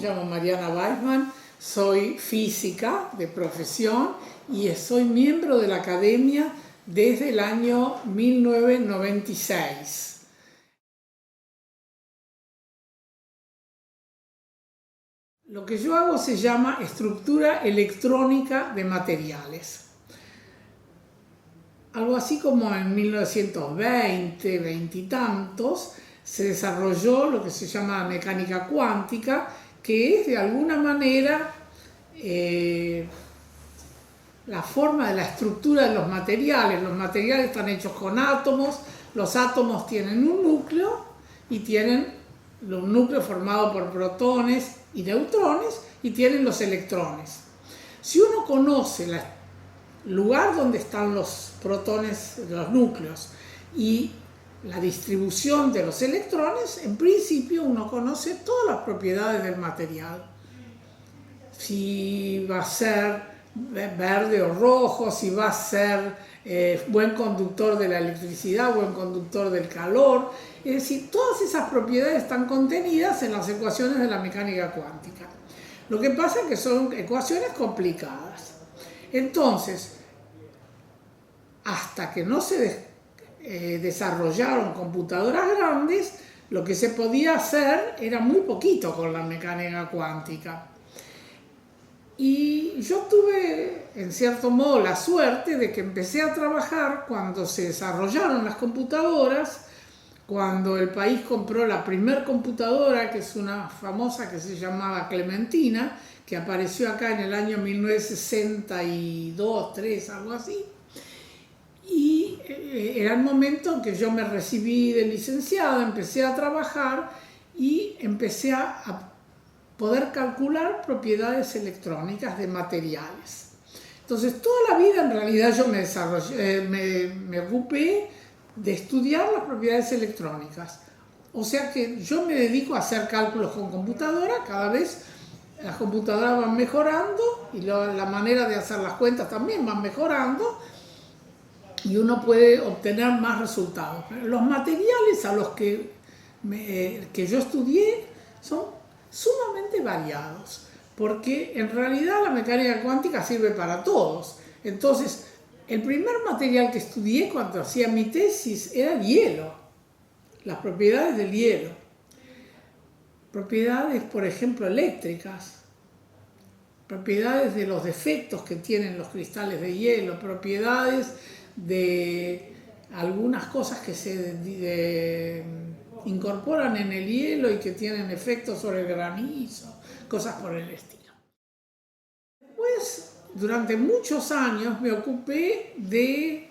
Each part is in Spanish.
llamo Mariana Weissman, soy física de profesión y soy miembro de la Academia desde el año 1996. Lo que yo hago se llama estructura electrónica de materiales. Algo así como en 1920, veintitantos, se desarrolló lo que se llama mecánica cuántica, que es de alguna manera la forma de la estructura de los materiales. Los materiales están hechos con átomos, los átomos tienen un núcleo y tienen un núcleo formado por protones y neutrones y tienen los electrones. Si uno conoce el lugar donde están los protones, los núcleos, y la distribución de los electrones, en principio uno conoce todas las propiedades del material. Si va a ser verde o rojo, si va a ser buen conductor de la electricidad, buen conductor del calor. Es decir, todas esas propiedades están contenidas en las ecuaciones de la mecánica cuántica. Lo que pasa es que son ecuaciones complicadas. Entonces, hasta que no se desarrollaron computadoras grandes, lo que se podía hacer era muy poquito con la mecánica cuántica. Y yo tuve, en cierto modo, la suerte de que empecé a trabajar cuando se desarrollaron las computadoras, cuando el país compró la primer computadora, que es una famosa que se llamaba Clementina, que apareció acá en el año 1962, 3, algo así. Y era el momento en que yo me recibí de licenciada, empecé a trabajar y empecé a poder calcular propiedades electrónicas de materiales. Entonces, toda la vida en realidad yo me ocupé de estudiar las propiedades electrónicas. O sea que yo me dedico a hacer cálculos con computadora. Cada vez las computadoras van mejorando y la manera de hacer las cuentas también van mejorando y uno puede obtener más resultados. Los materiales a los que yo estudié son sumamente variados, porque en realidad la mecánica cuántica sirve para todos. Entonces, el primer material que estudié cuando hacía mi tesis era el hielo, las propiedades del hielo. Propiedades, por ejemplo, eléctricas, propiedades de los defectos que tienen los cristales de hielo, propiedades de algunas cosas que se incorporan en el hielo y que tienen efectos sobre el granizo, cosas por el estilo. Después, durante muchos años me ocupé de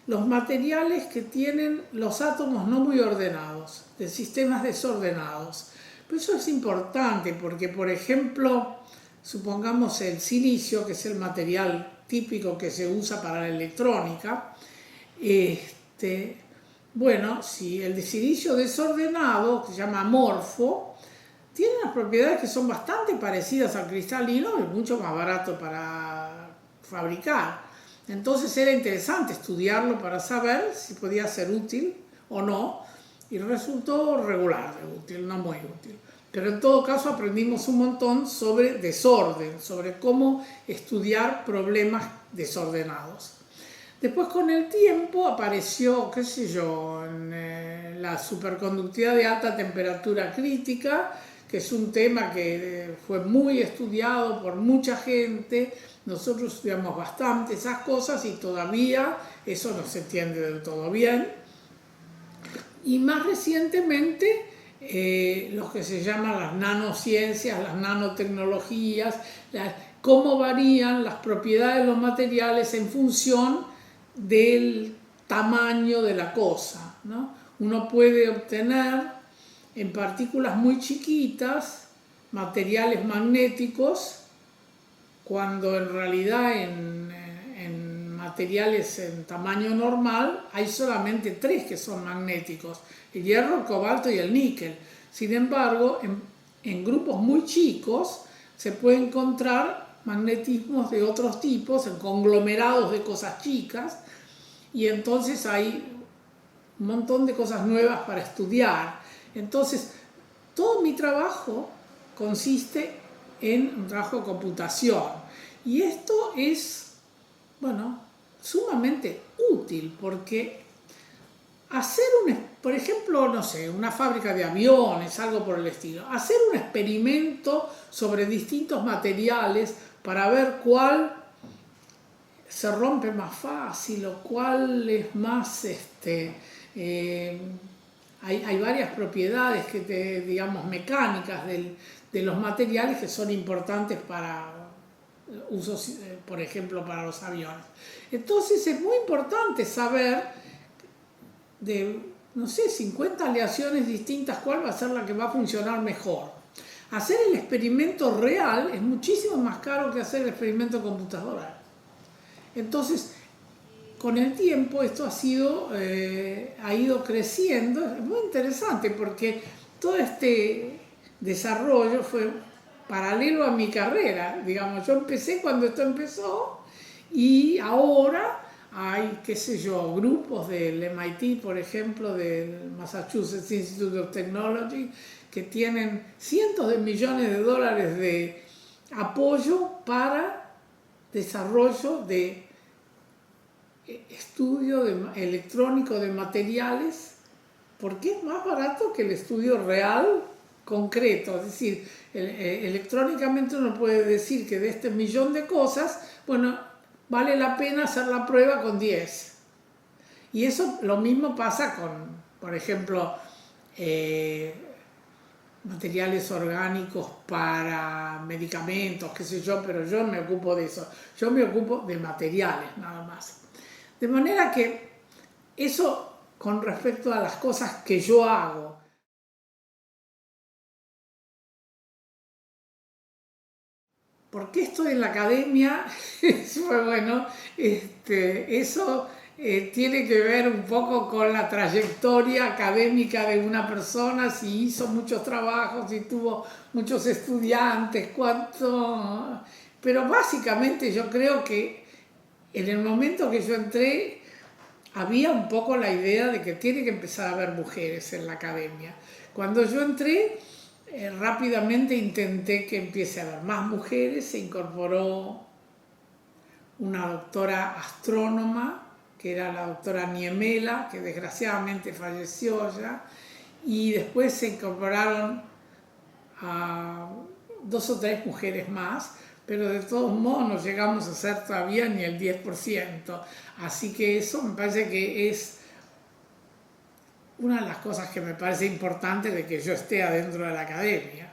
los materiales que tienen los átomos no muy ordenados, de sistemas desordenados. Pero eso es importante porque, por ejemplo, supongamos el silicio, que es el material típico que se usa para la electrónica. Bueno, si el silicio desordenado, que se llama amorfo, tiene unas propiedades que son bastante parecidas al cristalino y mucho más barato para fabricar. Entonces era interesante estudiarlo para saber si podía ser útil o no, y resultó regular de útil, no muy útil. Pero en todo caso aprendimos un montón sobre desorden, sobre cómo estudiar problemas desordenados. Después, con el tiempo, apareció, qué sé yo, la superconductividad de alta temperatura crítica, que es un tema que fue muy estudiado por mucha gente. Nosotros estudiamos bastante esas cosas y todavía eso no se entiende del todo bien. Y más recientemente, lo que se llaman las nanociencias, las nanotecnologías, cómo varían las propiedades de los materiales en función del tamaño de la cosa, ¿no? Uno puede obtener en partículas muy chiquitas materiales magnéticos, cuando en realidad en materiales en tamaño normal hay solamente 3 que son magnéticos: el hierro, el cobalto y el níquel. Sin embargo, en grupos muy chicos se puede encontrar magnetismos de otros tipos, en conglomerados de cosas chicas, y entonces hay un montón de cosas nuevas para estudiar. Entonces, todo mi trabajo consiste en un trabajo de computación. Y esto es, bueno, sumamente útil porque hacer por ejemplo, no sé, una fábrica de aviones, algo por el estilo, hacer un experimento sobre distintos materiales para ver cuál se rompe más fácil o cuál es más, hay varias propiedades digamos, mecánicas de los materiales que son importantes para usos, por ejemplo, para los aviones. Entonces es muy importante saber de, no sé, 50 aleaciones distintas cuál va a ser la que va a funcionar mejor. Hacer el experimento real es muchísimo más caro que hacer el experimento computadoral. Entonces, con el tiempo esto ha ido creciendo. Es muy interesante porque todo este desarrollo fue paralelo a mi carrera. Digamos, yo empecé cuando esto empezó y ahora hay, qué sé yo, grupos del MIT, por ejemplo, del Massachusetts Institute of Technology, que tienen cientos de millones de dólares de apoyo para desarrollo de estudio electrónico de materiales, porque es más barato que el estudio real concreto. Es decir, electrónicamente uno puede decir que de este millón de cosas, bueno, vale la pena hacer la prueba con 10. Y eso lo mismo pasa con, por ejemplo, materiales orgánicos para medicamentos, qué sé yo, pero yo me ocupo de eso. Yo me ocupo de materiales, nada más. De manera que eso con respecto a las cosas que yo hago. ¿Por qué estoy en la academia? Bueno, eso tiene que ver un poco con la trayectoria académica de una persona, si hizo muchos trabajos, si tuvo muchos estudiantes, cuánto. Pero básicamente yo creo que en el momento que yo entré había un poco la idea de que tiene que empezar a haber mujeres en la academia. Cuando yo entré, rápidamente intenté que empiece a haber más mujeres, se incorporó una doctora astrónoma, que era la doctora Niemela, que desgraciadamente falleció ya, y después se incorporaron a 2 o 3 mujeres más, pero de todos modos no llegamos a ser todavía ni el 10%. Así que eso me parece que es una de las cosas que me parece importante de que yo esté adentro de la academia.